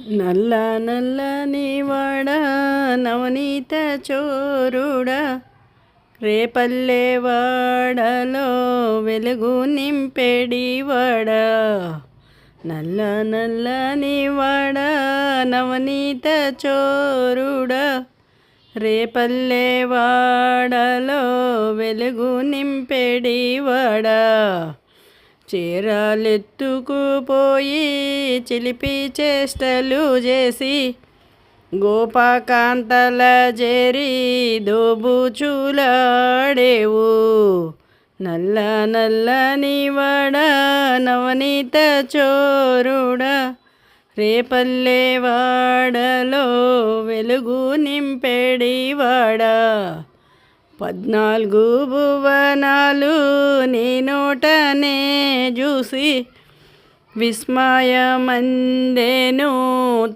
నల్ల నల్లని వాడ నవనీత చోరుడా రేపల్లె వాడలో వెలుగు నింపెడివాడ. నల్ల నల్లని వాడ నవనీత చోరుడా రేపల్లె వాడలో వెలుగు నింపెడివాడ. చీరలెత్తుకుపోయి చిలిపి చేష్టలు చేసి గోపకాంతల చేరి దోబుచులాడేవు. నల్ల నల్లని వాడ నవనీత చోరుడా రేపల్లె వాడలో వెలుగు నింపెడివాడ. 14 భువనాలు నీ నోటనే చూసి విస్మయమందెను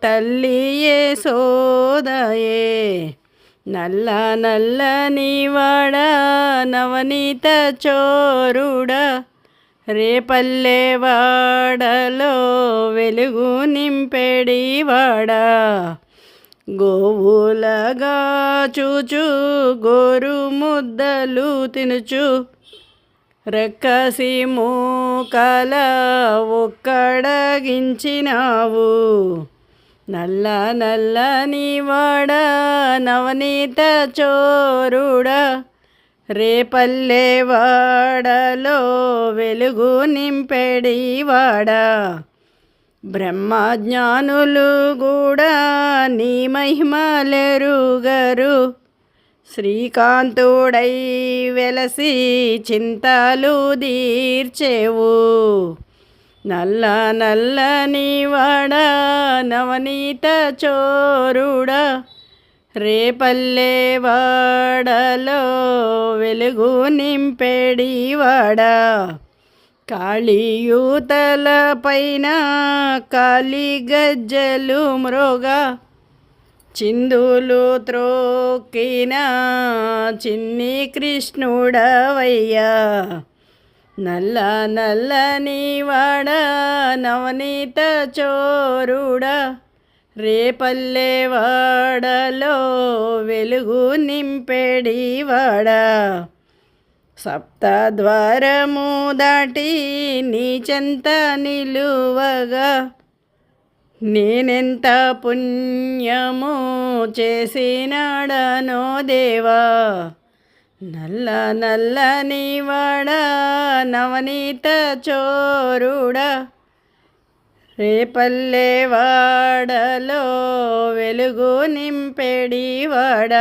తల్లి యశోదయే. నల్ల నల్లని వాడ నవనీత చోరుడా రేపల్లె వాడలో వెలుగు నింపెడివాడ. గోవులగా చూచు గోరు ముద్దలు తినుచు రెక్కసి మూకల ఒక్కడగించినావు. నల్ల నల్లని వాడ నవనీత చోరుడా రేపల్లె వాడలో వెలుగు నింపెడివాడ. బ్రహ్మజ్ఞానులు కూడా నీ మహిమలెరుగరు. శ్రీకాంతుడై వెలసి చింతలు తీర్చేవు. నల్ల నల్లని వాడ నవనీత చోరుడా రేపల్లె వాడలో వెలుగు నింపెడివాడ. కాళీయూతల పైన కాలి గజ్జలు మ్రోగా చిందులు త్రోక్కిన చిన్ని కృష్ణుడవయ్యా. నల్ల నల్లని వాడ నవనీత చోరుడా రేపల్లె వాడలో వెలుగు నింపెడివాడ. సప్తద్వారము దాటి నీ చెంత నిలువగా నేనెంత పుణ్యము చేసినాడనో దేవా. నల్ల నల్లని వాడ నవనీత చోరుడా రేపల్లె వాడలో వెలుగు నింపెడివాడ.